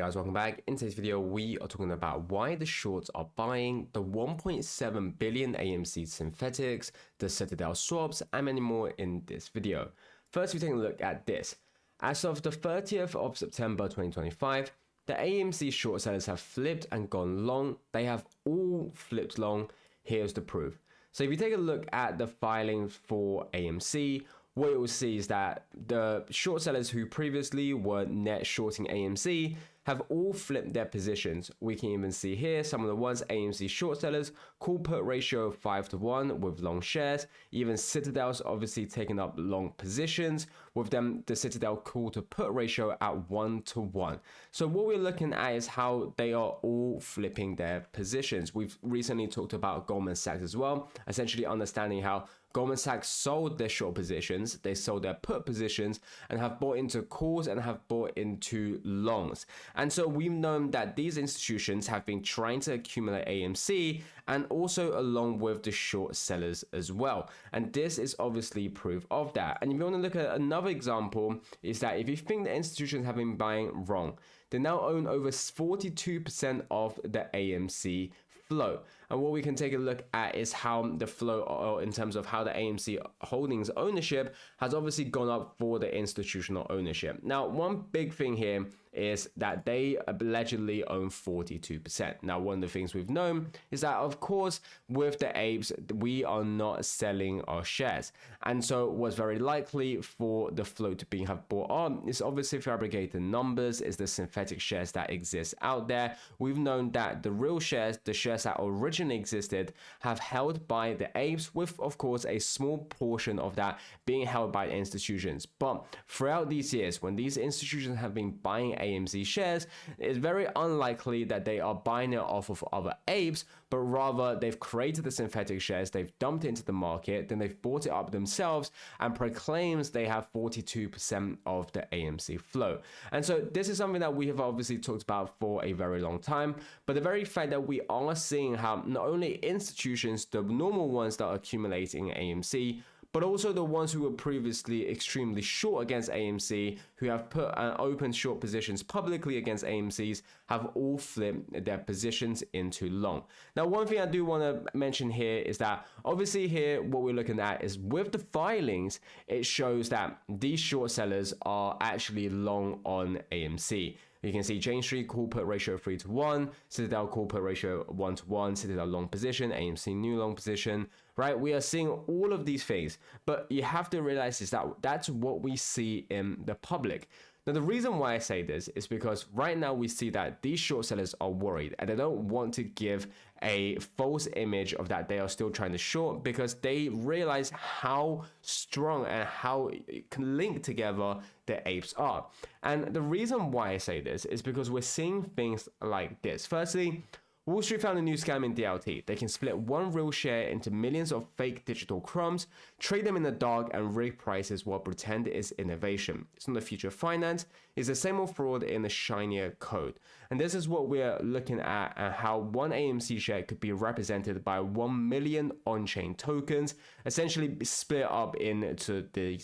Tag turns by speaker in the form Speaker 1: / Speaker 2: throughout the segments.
Speaker 1: guys, welcome back. In today's video, we are talking about why the shorts are buying the 1.7 billion AMC synthetics, the Citadel swaps, and many more in this video. First, we take a look at this. As of the 30th of September 2025, the AMC short sellers have flipped and gone long. They have all flipped long. Here's the proof. So if you take a look at the filings for AMC, what you will see is that the short sellers who previously were net shorting AMC have all flipped their positions. We can even see here some of the ones AMC short sellers, call put ratio 5-1 with long shares. Even Citadel's obviously taken up long positions with them, the Citadel call to put ratio at 1-1. So what we're looking at is how they are all flipping their positions. We've recently talked about Goldman Sachs as well, essentially understanding how Goldman Sachs sold their short positions, they sold their put positions, and have bought into calls and have bought into longs. And so we've known that these institutions have been trying to accumulate AMC and also along with the short sellers as well. And this is obviously proof of that. And if you want to look at another example, is that if you think the institutions have been buying wrong, they now own over 42% of the AMC flow. And what we can take a look at is how the flow, in terms of how the AMC holdings ownership has obviously gone up for the institutional ownership. Now, one big thing here is that they allegedly own 42%. Now, one of the things we've known is that, of course, with the apes, we are not selling our shares. And so what's very likely for the flow to have bought on is obviously fabricated numbers, is the synthetic shares that exist out there. We've known that the real shares, the shares that originally existed, have held by the apes, with, of course, a small portion of that being held by institutions. But throughout these years, when these institutions have been buying AMC shares, it's very unlikely that they are buying it off of other apes, but rather they've created the synthetic shares, they've dumped it into the market, then they've bought it up themselves and proclaims they have 42% of the AMC flow. And so this is something that we have obviously talked about for a very long time, but the very fact that we are seeing how not only institutions, the normal ones that are accumulating AMC, but also the ones who were previously extremely short against AMC, who have put open short positions publicly against AMCs, have all flipped their positions into long. Now, one thing I do want to mention here is that obviously here, what we're looking at is with the filings, it shows that these short sellers are actually long on AMC. You can see Jane Street call put ratio 3-1, Citadel call put ratio 1-1, Citadel long position, AMC new long position, right? We are seeing all of these things, but you have to realize is that that's what we see in the public. Now, the reason why I say this is because right now we see that these short sellers are worried and they don't want to give a false image of that they are still trying to short, because they realize how strong and how linked together the apes are. And the reason why I say this is because we're seeing things like this. Firstly, Wall Street found a new scam in DLT. They can split one real share into millions of fake digital crumbs, trade them in the dark, and rig prices while pretend it is innovation. It's not the future of finance. It's the same old fraud in the shinier code. And this is what we're looking at, and how one AMC share could be represented by 1 million on-chain tokens, essentially split up into the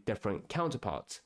Speaker 1: different counterparts.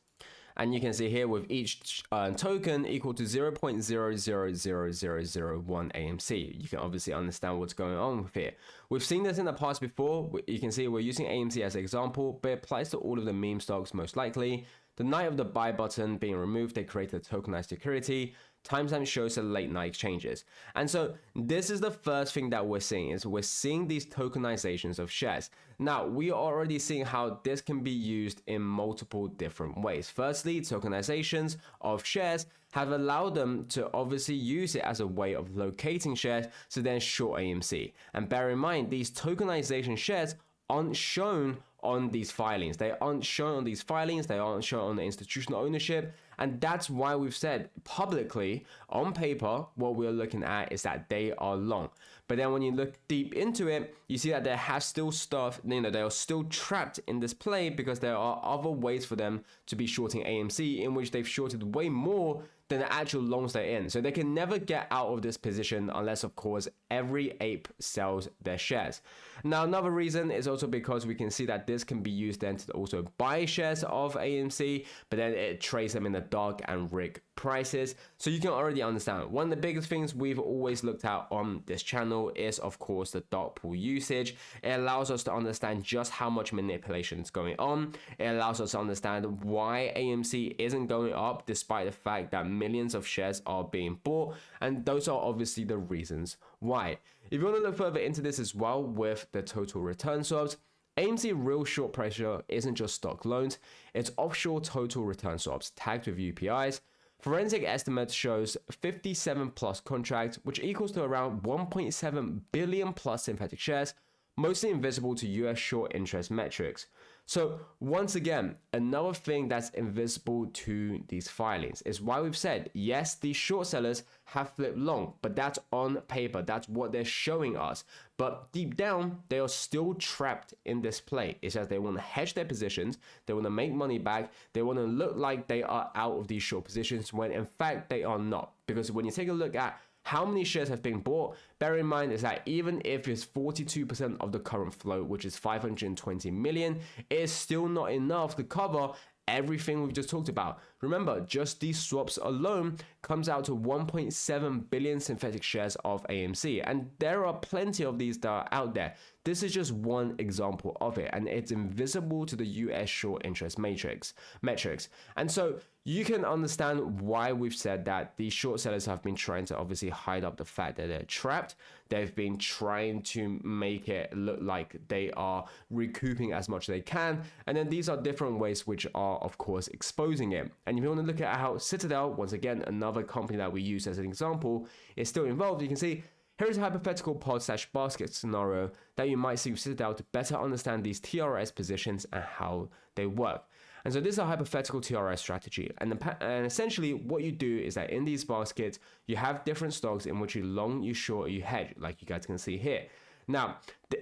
Speaker 1: And you can see here with each token equal to 0.000001 AMC. You can obviously understand what's going on with here. We've seen this in the past before. You can see we're using AMC as an example, but it applies to all of the meme stocks most likely. The night of the buy button being removed, they created a tokenized security. Timestamp shows the late night exchanges. And so this is the first thing that we're seeing, is we're seeing these tokenizations of shares. Now, we are already seeing how this can be used in multiple different ways. Firstly, tokenizations of shares have allowed them to obviously use it as a way of locating shares to then short AMC. And bear in mind, these tokenization shares aren't shown on these filings. They aren't shown on these filings. They aren't shown on the institutional ownership. And that's why we've said publicly, on paper, what we're looking at is that they are long. But then when you look deep into it, you see that there has still stuff, they are still trapped in this play, because there are other ways for them to be shorting AMC, in which they've shorted way more than the actual longs they're in. So they can never get out of this position unless, of course, every ape sells their shares. Now, another reason is also because we can see that this can be used then to also buy shares of AMC, but then it trades them in the dark and rig prices. So you can already understand one of the biggest things we've always looked at on this channel is, of course, the dark pool usage. It allows us to understand just how much manipulation is going on. It allows us to understand why AMC isn't going up despite the fact that millions of shares are being bought, and those are obviously the reasons why. If you want to look further into this as well with the total return swaps, AMC real short pressure isn't just stock loans, it's offshore total return swaps tagged with UPIs. Forensic estimate shows 57 plus contracts, which equals to around 1.7 billion plus synthetic shares, mostly invisible to US short interest metrics. So once again, another thing that's invisible to these filings is why we've said, yes, these short sellers have flipped long, but that's on paper. That's what they're showing us. But deep down, they are still trapped in this play. It's as they want to hedge their positions. They want to make money back. They want to look like they are out of these short positions when in fact they are not. Because when you take a look at how many shares have been bought, bear in mind is that even if it's 42% of the current float, which is 520 million, it is still not enough to cover everything we've just talked about. Remember, just these swaps alone comes out to 1.7 billion synthetic shares of AMC, and there are plenty of these that are out there. This is just one example of it, and it's invisible to the US short interest metrics. And so you can understand why we've said that these short sellers have been trying to obviously hide up the fact that they're trapped. They've been trying to make it look like they are recouping as much as they can. And then these are different ways which are, of course, exposing it. And if you want to look at how Citadel, once again, another company that we use as an example, is still involved, you can see here is a hypothetical pod/basket scenario that you might see with Citadel to better understand these TRS positions and how they work. And so this is a hypothetical TRS strategy. And essentially what you do is that in these baskets, you have different stocks in which you long, you short, you hedge, like you guys can see here. Now,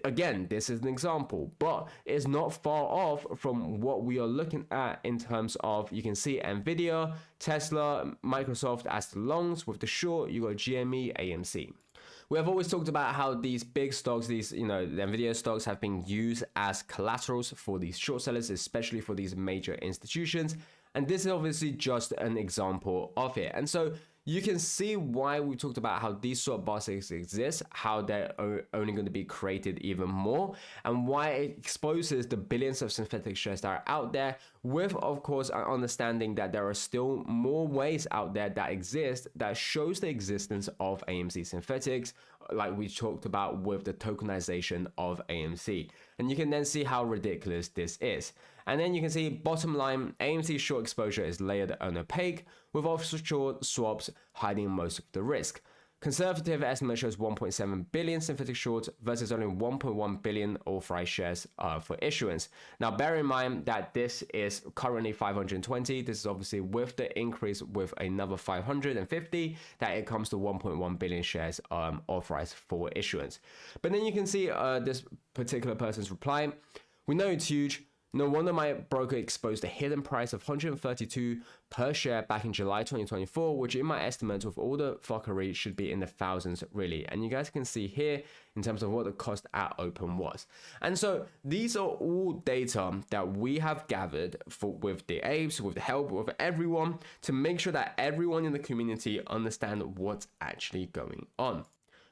Speaker 1: again, this is an example, but it's not far off from what we are looking at in terms of, you can see Nvidia, Tesla, Microsoft as the longs. With the short, you got GME, AMC. We have always talked about how these big stocks, these, the Nvidia stocks have been used as collaterals for these short sellers, especially for these major institutions. And this is obviously just an example of it. And so you can see why we talked about how these sort of baskets exist, how they're only going to be created even more, and why it exposes the billions of synthetic shares that are out there, with, of course, an understanding that there are still more ways out there that exist that shows the existence of AMC synthetics, like we talked about with the tokenization of AMC. And you can then see how ridiculous this is. And then you can see, bottom line, AMC short exposure is layered and opaque, with offshore swaps hiding most of the risk. Conservative estimate shows 1.7 billion synthetic shorts versus only 1.1 billion authorized shares for issuance. Now, bear in mind that this is currently 520. This is obviously with the increase with another 550 that it comes to 1.1 billion shares authorized for issuance. But then you can see this particular person's reply. We know it's huge. No wonder my broker exposed a hidden price of 132 per share back in July 2024, which in my estimate with all the fuckery should be in the thousands really. And you guys can see here in terms of what the cost at open was. And so these are all data that we have gathered with the apes, with the help of everyone, to make sure that everyone in the community understand what's actually going on.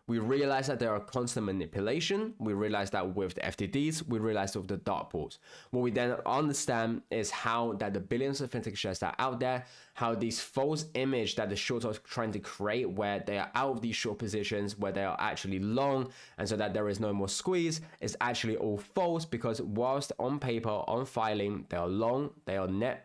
Speaker 1: We realize that there are constant manipulation. We realize that with the FTDs, we realize with the dark pools. What we then understand is how that the billions of synthetic shares that are out there, how these false image that the shorts are trying to create where they are out of these short positions, where they are actually long, and so that there is no more squeeze, is actually all false, because whilst on paper, on filing, they are long, they are net,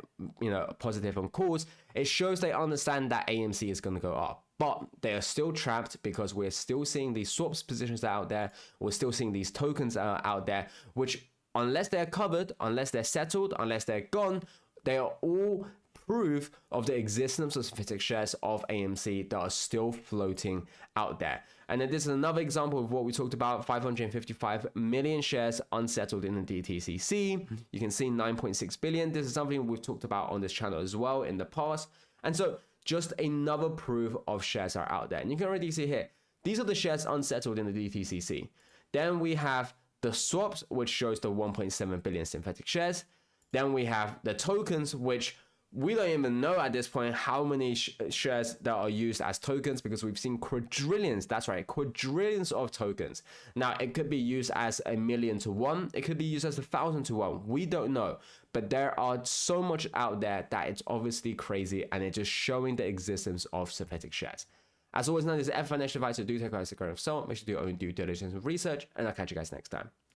Speaker 1: positive on calls, it shows they understand that AMC is going to go up. But they are still trapped because we're still seeing these swaps positions out there. We're still seeing these tokens out there, which unless they're covered, unless they're settled, unless they're gone, they are all proof of the existence of synthetic shares of AMC that are still floating out there. And then this is another example of what we talked about, 555 million shares unsettled in the DTCC. You can see 9.6 billion. This is something we've talked about on this channel as well in the past. And so just another proof of shares are out there. And you can already see here, these are the shares unsettled in the DTCC. Then we have the swaps, which shows the 1.7 billion synthetic shares. Then we have the tokens, which we don't even know at this point how many shares that are used as tokens, because we've seen quadrillions, that's right, quadrillions of tokens. Now, it could be used as 1,000,000 to 1, it could be used as 1,000 to 1, we don't know. But there are so much out there that it's obviously crazy, and it's just showing the existence of synthetic shares. As always, now this is financial advice, so do take advice to go of so. Make sure to do your own due diligence and research, and I'll catch you guys next time.